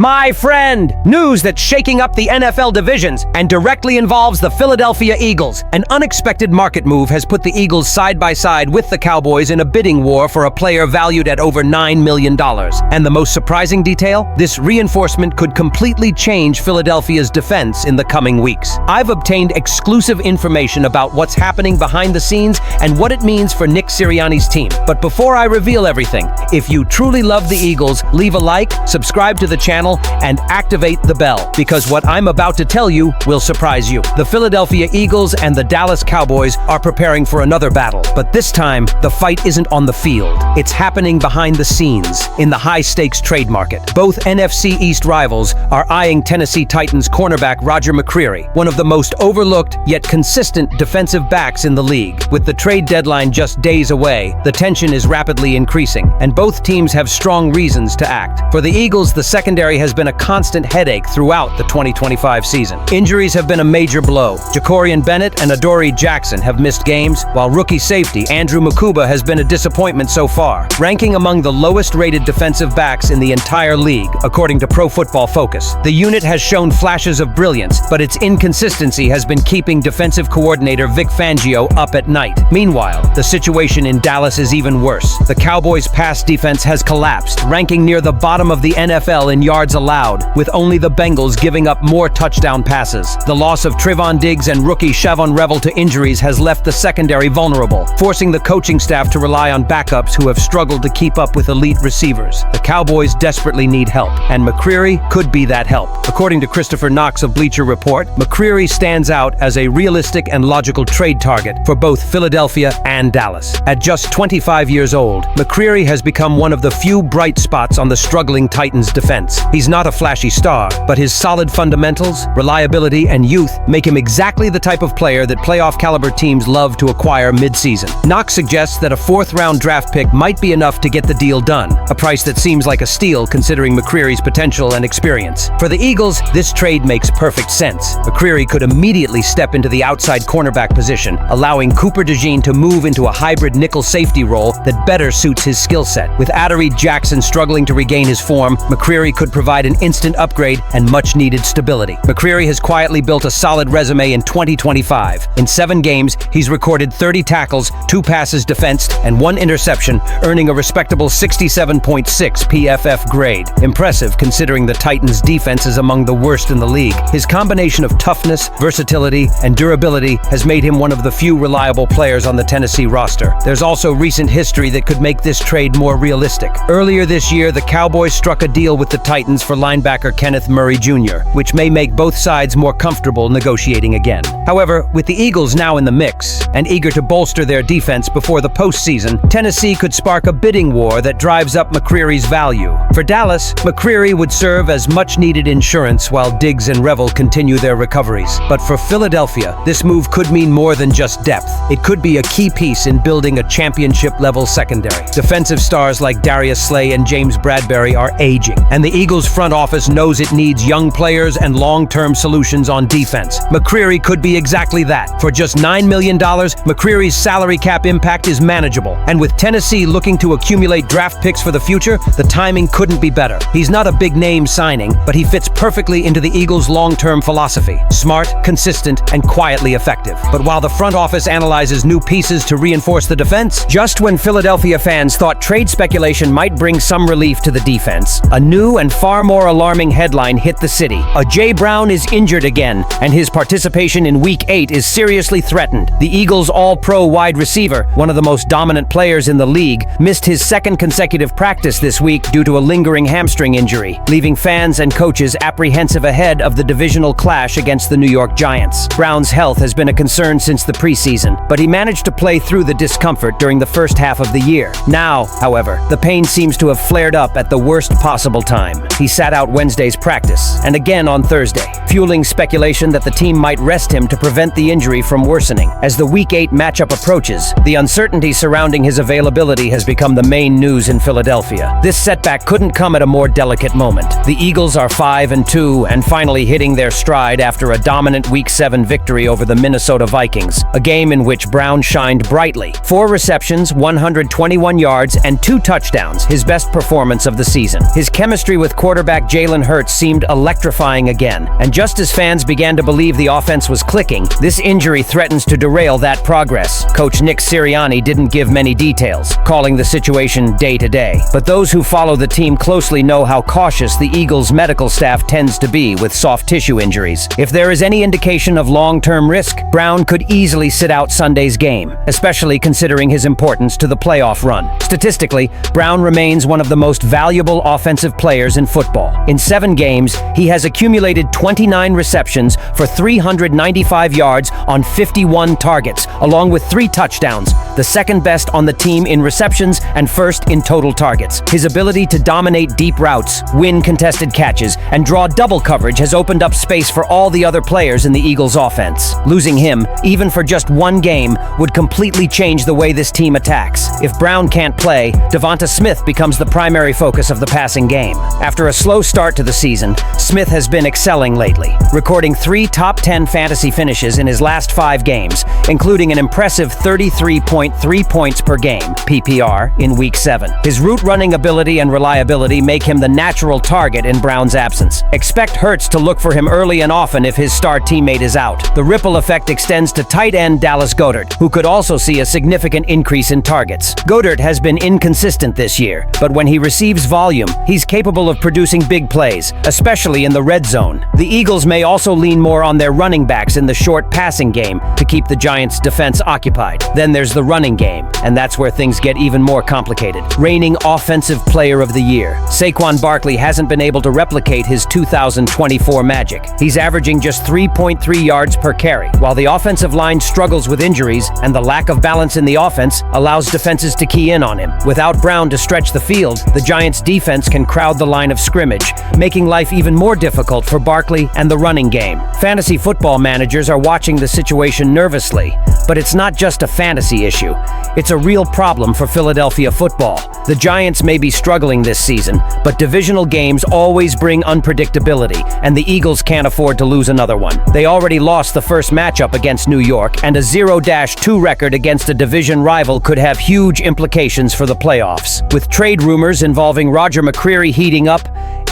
My friend! News that's shaking up the NFL divisions and directly involves the Philadelphia Eagles. An unexpected market move has put the Eagles side by side with the Cowboys in a bidding war for a player valued at over $9 million. And the most surprising detail? This reinforcement could completely change Philadelphia's defense in the coming weeks. I've obtained exclusive information about what's happening behind the scenes and what it means for Nick Sirianni's team. But before I reveal everything, if you truly love the Eagles, leave a like, subscribe to the channel, and activate the bell, because what I'm about to tell you will surprise you. The Philadelphia Eagles and the Dallas Cowboys are preparing for another battle, but this time, the fight isn't on the field. It's happening behind the scenes, in the high-stakes trade market. Both NFC East rivals are eyeing Tennessee Titans cornerback Roger McCreary, one of the most overlooked yet consistent defensive backs in the league. With the trade deadline just days away, the tension is rapidly increasing, and both teams have strong reasons to act. For the Eagles, the secondary has been a constant headache throughout the 2025 season. Injuries have been a major blow. Jacorian Bennett and Adoree Jackson have missed games, while rookie safety Andrew Mukuba has been a disappointment so far, ranking among the lowest-rated defensive backs in the entire league, according to Pro Football Focus. The unit has shown flashes of brilliance, but its inconsistency has been keeping defensive coordinator Vic Fangio up at night. Meanwhile, the situation in Dallas is even worse. The Cowboys' pass defense has collapsed, ranking near the bottom of the NFL in yards allowed, with only the Bengals giving up more touchdown passes. The loss of Trevon Diggs and rookie Shavon Revel to injuries has left the secondary vulnerable, forcing the coaching staff to rely on backups who have struggled to keep up with elite receivers. The Cowboys desperately need help, and McCreary could be that help. According to Christopher Knox of Bleacher Report, McCreary stands out as a realistic and logical trade target for both Philadelphia and Dallas. At just 25 years old, McCreary has become one of the few bright spots on the struggling Titans defense. He's not a flashy star, but his solid fundamentals, reliability, and youth make him exactly the type of player that playoff-caliber teams love to acquire mid-season. Knox suggests that a fourth-round draft pick might be enough to get the deal done, a price that seems like a steal considering McCreary's potential and experience. For the Eagles, this trade makes perfect sense. McCreary could immediately step into the outside cornerback position, allowing Cooper DeJean to move into a hybrid nickel safety role that better suits his skill set. With Adoree Jackson struggling to regain his form, McCreary could provide an instant upgrade and much-needed stability. McCreary has quietly built a solid resume in 2025. In 7 games, he's recorded 30 tackles, 2 passes defensed, and 1 interception, earning a respectable 67.6 PFF grade. Impressive considering the Titans' defense is among the worst in the league. His combination of toughness, versatility, and durability has made him one of the few reliable players on the Tennessee roster. There's also recent history that could make this trade more realistic. Earlier this year, the Cowboys struck a deal with the Titans for linebacker Kenneth Murray Jr., which may make both sides more comfortable negotiating again. However, with the Eagles now in the mix, and eager to bolster their defense before the postseason, Tennessee could spark a bidding war that drives up McCreary's value. For Dallas, McCreary would serve as much-needed insurance while Diggs and Revel continue their recoveries. But for Philadelphia, this move could mean more than just depth. It could be a key piece in building a championship-level secondary. Defensive stars like Darius Slay and James Bradbury are aging, and the Eagles' front office knows it needs young players and long-term solutions on defense. McCreary could be exactly that. For just $9 million, McCreary's salary cap impact is manageable, and with Tennessee looking to accumulate draft picks for the future, the timing couldn't be better. He's not a big-name signing, but he fits perfectly into the Eagles' long-term philosophy. Smart, consistent, and quietly effective. But while the front office analyzes new pieces to reinforce the defense, just when Philadelphia fans thought trade speculation might bring some relief to the defense, a new and far more alarming headline hit the city. A.J. Brown is injured again, and his participation in Week 8 is seriously threatened. The Eagles' all-pro wide receiver, one of the most dominant players in the league, missed his 2nd consecutive practice this week due to a lingering hamstring injury, leaving fans and coaches apprehensive ahead of the divisional clash against the New York Giants. Brown's health has been a concern since the preseason, but he managed to play through the discomfort during the first half of the year. Now, however, the pain seems to have flared up at the worst possible time. He sat out Wednesday's practice, and again on Thursday, fueling speculation that the team might rest him to prevent the injury from worsening. As the Week 8 matchup approaches, the uncertainty surrounding his availability has become the main news in Philadelphia. This setback couldn't come at a more delicate moment. The Eagles are 5-2 and finally hitting their stride after a dominant Week 7 victory over the Minnesota Vikings, a game in which Brown shined brightly. 4 receptions, 121 yards, and 2 touchdowns, his best performance of the season. His chemistry with quarterback quarterback Jalen Hurts seemed electrifying again. And just as fans began to believe the offense was clicking, this injury threatens to derail that progress. Coach Nick Sirianni didn't give many details, calling the situation day-to-day. But those who follow the team closely know how cautious the Eagles' medical staff tends to be with soft tissue injuries. If there is any indication of long-term risk, Brown could easily sit out Sunday's game, especially considering his importance to the playoff run. Statistically, Brown remains one of the most valuable offensive players in football. In 7 games, he has accumulated 29 receptions for 395 yards on 51 targets, along with 3 touchdowns, the second best on the team in receptions and first in total targets. His ability to dominate deep routes, win contested catches, and draw double coverage has opened up space for all the other players in the Eagles' offense. Losing him, even for just 1 game, would completely change the way this team attacks. If Brown can't play, Devonta Smith becomes the primary focus of the passing game. After a slow start to the season, Smith has been excelling lately, recording 3 top 10 fantasy finishes in his last 5 games, including an impressive 33.3 points per game, PPR, in Week 7. His route running ability and reliability make him the natural target in Brown's absence. Expect Hurts to look for him early and often if his star teammate is out. The ripple effect extends to tight end Dallas Goedert, who could also see a significant increase in targets. Goedert has been inconsistent this year, but when he receives volume, he's capable of producing big plays, especially in the red zone. The Eagles may also lean more on their running backs in the short passing game to keep the Giants' defense occupied. Then there's the running game, and that's where things get even more complicated. Reigning Offensive Player of the Year, Saquon Barkley hasn't been able to replicate his 2024 magic. He's averaging just 3.3 yards per carry, while the offensive line struggles with injuries and the lack of balance in the offense allows defenses to key in on him. Without Brown to stretch the field, the Giants' defense can crowd the line of scrimmage, making life even more difficult for Barkley and the running game. Fantasy football managers are watching the situation nervously, but it's not just a fantasy issue. It's a real problem for Philadelphia football. The Giants may be struggling this season, but divisional games always bring unpredictability, and the Eagles can't afford to lose another one. They already lost the first matchup against New York, and a 0-2 record against a division rival could have huge implications for the playoffs. With trade rumors involving Roger McCreary heating up,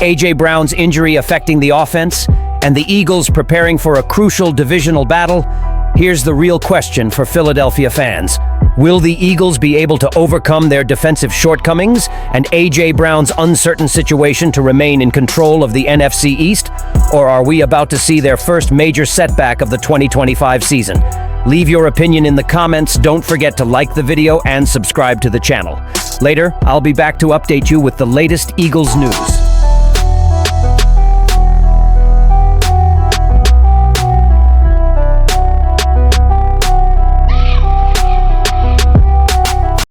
A.J. Brown's injury affecting the offense, and the Eagles preparing for a crucial divisional battle, here's the real question for Philadelphia fans. Will the Eagles be able to overcome their defensive shortcomings and A.J. Brown's uncertain situation to remain in control of the NFC East? Or are we about to see their first major setback of the 2025 season? Leave your opinion in the comments. Don't forget to like the video and subscribe to the channel. Later, I'll be back to update you with the latest Eagles news.